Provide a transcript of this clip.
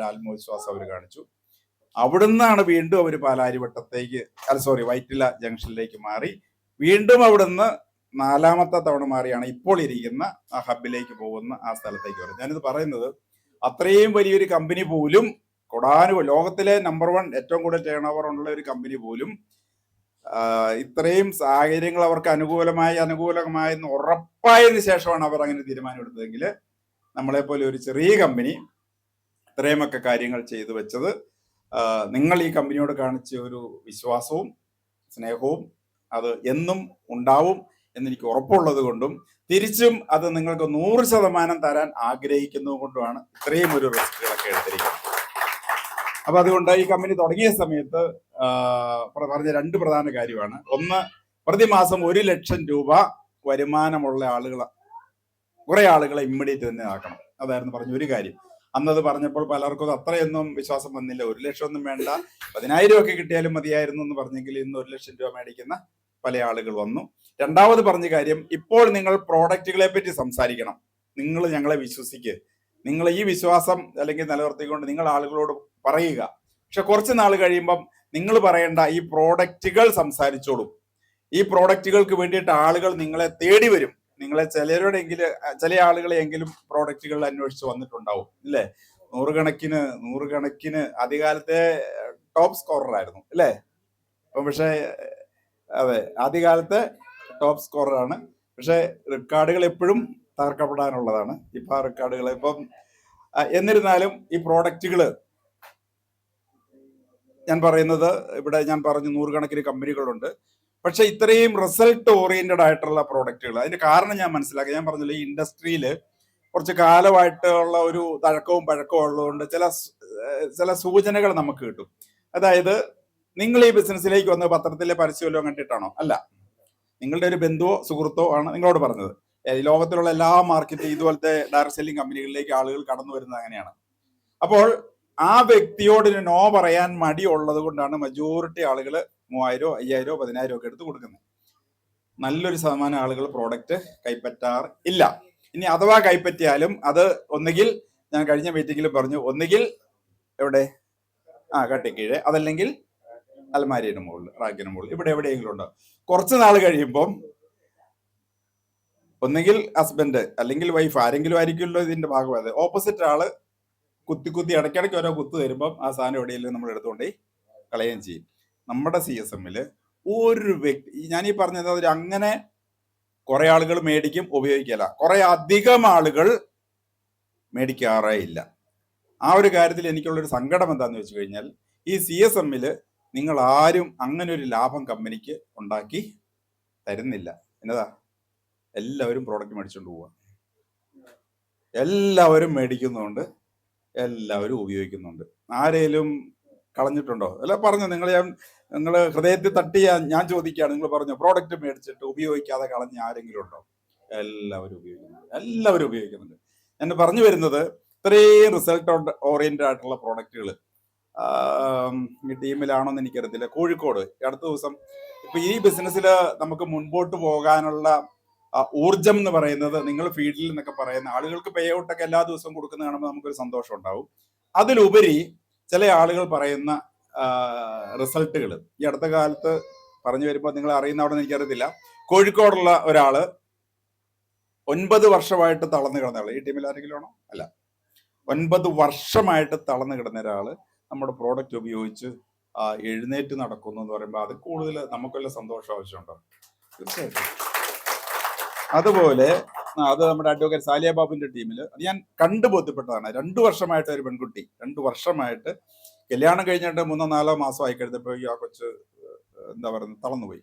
ആത്മവിശ്വാസം അവർ കാണിച്ചു. അവിടുന്നാണ് വീണ്ടും അവർ പാലാരിവട്ടത്തേക്ക് വൈറ്റില ജംഗ്ഷനിലേക്ക് മാറി. വീണ്ടും അവിടുന്ന് 4ാമത്തെ തവണ മാറിയാണ് ഇപ്പോൾ ഇരിക്കുന്ന ആ ഹബിലേക്ക് പോകുന്ന ആ സ്ഥലത്തേക്ക് വരുന്നത്. ഞാനിത് പറയുന്നത് അത്രയും വലിയൊരു കമ്പനി പോലും ലോകത്തിലെ നമ്പർ 1 ഏറ്റവും കൂടുതൽ ടേൺ ഓവർ ഉള്ള ഒരു കമ്പനി പോലും ഇത്രയും സാഹചര്യങ്ങൾ അവർക്ക് അനുകൂലമായെന്ന് ഉറപ്പായതിനു ശേഷമാണ് അവർ അങ്ങനെ തീരുമാനമെടുത്തതെങ്കിൽ നമ്മളെപ്പോലെ ഒരു ചെറിയ കമ്പനി ഇത്രയുമൊക്കെ കാര്യങ്ങൾ ചെയ്തു വെച്ചത് നിങ്ങൾ ഈ കമ്പനിയോട് കാണിച്ച ഒരു വിശ്വാസവും സ്നേഹവും അത് എന്നും ഉണ്ടാവും എന്നെനിക്ക് ഉറപ്പുള്ളത് കൊണ്ടും തിരിച്ചും അത് നിങ്ങൾക്ക് 100% തരാൻ ആഗ്രഹിക്കുന്നത് കൊണ്ടുമാണ് ഇത്രയും ഒരു റിസ്കുകളൊക്കെ എടുത്തിരിക്കുന്നത്. അപ്പൊ അതുകൊണ്ട് ഈ കമ്പനി തുടങ്ങിയ സമയത്ത് പറഞ്ഞ 2 പ്രധാന കാര്യമാണ്. ഒന്ന്, പ്രതിമാസം 1 ലക്ഷം രൂപ വരുമാനമുള്ള കുറെ ആളുകളെ ഇമ്മീഡിയറ്റ് തന്നെ ആക്കണം. അതായിരുന്നു പറഞ്ഞ ഒരു കാര്യം. അന്നത് പറഞ്ഞപ്പോൾ പലർക്കും അത്രയൊന്നും വിശ്വാസം വന്നില്ല. 1 ലക്ഷം ഒന്നും വേണ്ട, 10,000 ഒക്കെ കിട്ടിയാലും മതിയായിരുന്നു എന്ന് പറഞ്ഞെങ്കിൽ ഇന്ന് 1 ലക്ഷം രൂപ മേടിക്കുന്ന പല ആളുകൾ വന്നു. രണ്ടാമത് പറഞ്ഞ കാര്യം, ഇപ്പോൾ നിങ്ങൾ പ്രോഡക്റ്റുകളെ പറ്റി സംസാരിക്കണം. നിങ്ങൾ ഞങ്ങളെ വിശ്വസിക്കുക. നിങ്ങൾ ഈ വിശ്വാസം അല്ലെങ്കിൽ നിലനിർത്തിക്കൊണ്ട് നിങ്ങൾ ആളുകളോട് പറയുക. പക്ഷെ കുറച്ച് നാൾ കഴിയുമ്പം നിങ്ങൾ പറയേണ്ട, ഈ പ്രോഡക്റ്റുകൾ സംസാരിച്ചോളും. ഈ പ്രോഡക്റ്റുകൾക്ക് വേണ്ടിയിട്ട് ആളുകൾ നിങ്ങളെ തേടി വരും. നിങ്ങളെ ചില ആളുകളെയെങ്കിലും പ്രോഡക്റ്റുകൾ അന്വേഷിച്ച് വന്നിട്ടുണ്ടാവും, ഇല്ലേ? നൂറുകണക്കിന് ആദ്യകാലത്തെ ടോപ്പ് സ്കോറർ ആയിരുന്നു, അല്ലേ? അപ്പം പക്ഷേ അതെ, ആദ്യകാലത്തെ ടോപ്പ് സ്കോററാണ്. പക്ഷെ റെക്കോർഡുകൾ എപ്പോഴും തകർക്കപ്പെടാനുള്ളതാണ്. ഇപ്പൊ ആ റെക്കോർഡുകൾ എന്നിരുന്നാലും ഈ പ്രോഡക്റ്റുകൾ ഞാൻ പറയുന്നത്, ഇവിടെ ഞാൻ പറഞ്ഞു 100 കമ്പനികളുണ്ട്. പക്ഷെ ഇത്രയും റിസൾട്ട് ഓറിയന്റഡ് ആയിട്ടുള്ള പ്രോഡക്റ്റുകൾ, അതിന്റെ കാരണം ഞാൻ മനസ്സിലാക്കി. ഞാൻ പറഞ്ഞില്ല, ഈ ഇൻഡസ്ട്രിയിൽ കുറച്ച് കാലമായിട്ടുള്ള ഒരു തഴക്കവും പഴക്കവും ഉള്ളതുകൊണ്ട് ചില സൂചനകൾ നമുക്ക് കിട്ടും. അതായത്, നിങ്ങൾ ഈ ബിസിനസ്സിലേക്ക് വന്ന പത്രത്തിലെ പരസ്യമല്ലോ കണ്ടിട്ടാണോ? അല്ല, നിങ്ങളുടെ ഒരു ബന്ധുവോ സുഹൃത്തോ ആണ് നിങ്ങളോട് പറഞ്ഞത്. ലോകത്തിലുള്ള എല്ലാ മാർക്കറ്റിംഗ് ഇതുപോലത്തെ ഡയറക്ട് സെല്ലിംഗ് കമ്പനികളിലേക്ക് ആളുകൾ കടന്നു വരുന്നത് അങ്ങനെയാണ്. അപ്പോൾ ആ വ്യക്തിയോട് നോ പറയാൻ മടിയുള്ളത് കൊണ്ടാണ് മജോറിറ്റി ആളുകൾ 3000, 5000, 10,000 ഒക്കെ എടുത്ത് കൊടുക്കുന്നത്. നല്ലൊരു ശതമാനം ആളുകൾ പ്രോഡക്റ്റ് കൈപ്പറ്റാറ് ഇല്ല. ഇനി അഥവാ കൈപ്പറ്റിയാലും അത് ഒന്നുകിൽ, ഞാൻ കഴിഞ്ഞ മീറ്റിംഗിൽ പറഞ്ഞു, ഒന്നുകിൽ എവിടെ കട്ടിക്കീഴ്, അതല്ലെങ്കിൽ അലമാരിയുടെ മുകളിൽ, റാക്കിന് മുകളിൽ, ഇവിടെ എവിടെയെങ്കിലും ഉണ്ടോ. കുറച്ച് നാൾ കഴിയുമ്പം ഒന്നുകിൽ ഹസ്ബൻഡ് അല്ലെങ്കിൽ വൈഫ് ആരെങ്കിലും ആയിരിക്കുമല്ലോ ഇതിന്റെ ഭാഗമായത്. ഓപ്പോസിറ്റ് ആള് കുത്തി ഇടയ്ക്കിടയ്ക്ക് ഓരോ കുത്ത് തരുമ്പം ആ സാധനം എവിടെയെങ്കിലും നമ്മൾ എടുത്തുകൊണ്ടേ കളയുകയും ചെയ്യും. നമ്മുടെ CSMൽ ഒരു വ്യക്തി, ഞാനീ പറഞ്ഞത്, അങ്ങനെ കുറെ ആളുകൾ മേടിക്കും, ഉപയോഗിക്കില്ല. കുറെ അധികം ആളുകൾ മേടിക്കാറേ ഇല്ല. ആ ഒരു കാര്യത്തിൽ എനിക്കുള്ളൊരു സങ്കടം എന്താന്ന് വെച്ച് കഴിഞ്ഞാൽ, ഈ CSMൽ നിങ്ങൾ ആരും അങ്ങനെ ഒരു ലാഭം കമ്പനിക്ക് ഉണ്ടാക്കി തരുന്നില്ല. എന്നതാ, എല്ലാവരും പ്രോഡക്റ്റ് മേടിച്ചുകൊണ്ട് പോവുക, എല്ലാവരും മേടിക്കുന്നുണ്ട്, എല്ലാവരും ഉപയോഗിക്കുന്നുണ്ട്. ആരേലും കളഞ്ഞിട്ടുണ്ടോ? അല്ല, പറഞ്ഞു, നിങ്ങൾ ഹൃദയത്തിൽ തട്ടിയ ഞാൻ ചോദിക്കുകയാണ്, നിങ്ങൾ പറഞ്ഞു പ്രോഡക്റ്റ് മേടിച്ചിട്ട് ഉപയോഗിക്കാതെ കളഞ്ഞ ആരെങ്കിലും ഉണ്ടോ? എല്ലാവരും ഉപയോഗിക്കുന്നുണ്ട്. ഞാൻ പറഞ്ഞു വരുന്നത്, ഇത്രയും റിസൾട്ട് ഓറിയന്റഡ് ആയിട്ടുള്ള പ്രോഡക്റ്റുകൾ ഈ ടീമിലാണോ എന്ന് എനിക്കറിയത്തില്ല. കോഴിക്കോട് അടുത്ത ദിവസം, ഇപ്പൊ ഈ ബിസിനസ്സിൽ നമുക്ക് മുൻപോട്ട് പോകാനുള്ള ഊർജം എന്ന് പറയുന്നത്, നിങ്ങൾ ഫീൽഡിൽ എന്നൊക്കെ പറയുന്ന ആളുകൾക്ക് പേ ഔട്ടൊക്കെ എല്ലാ ദിവസവും കൊടുക്കുന്ന കാണുമ്പോൾ നമുക്കൊരു സന്തോഷം ഉണ്ടാവും. അതിലുപരി ചില ആളുകൾ പറയുന്ന റിസൾട്ടുകൾ ഈ അടുത്ത കാലത്ത് പറഞ്ഞു വരുമ്പോൾ, നിങ്ങൾ അറിയുന്നവിടെ എനിക്കറിയത്തില്ല, കോഴിക്കോടുള്ള ഒരാള് 9 വർഷമായിട്ട് തളർന്നു കിടന്ന ആള്, ഈ ടീമിൽ ആരെങ്കിലും ആണോ? അല്ല, 9 വർഷമായിട്ട് തളർന്നു കിടന്ന ഒരാള് നമ്മുടെ പ്രോഡക്റ്റ് ഉപയോഗിച്ച് എഴുന്നേറ്റ് നടക്കുന്നു എന്ന് പറയുമ്പോൾ അത് കൂടുതൽ നമുക്കുള്ള സന്തോഷം ആവശ്യമുണ്ടോ? തീർച്ചയായിട്ടും. അതുപോലെ അത് നമ്മുടെ അഡ്വക്കേറ്റ് സാലിയ ബാബുവിന്റെ ടീമിൽ അത് ഞാൻ കണ്ടു ബോധ്യപ്പെട്ടതാണ്. 2 വർഷമായിട്ട് ഒരു പെൺകുട്ടി 2 വർഷമായിട്ട് കല്യാണം കഴിഞ്ഞിട്ട് 3-4 മാസം ആയി കഴിഞ്ഞപ്പോൾ ആ കൊച്ച് എന്താ പറയുന്നത്, തളർന്നുപോയി.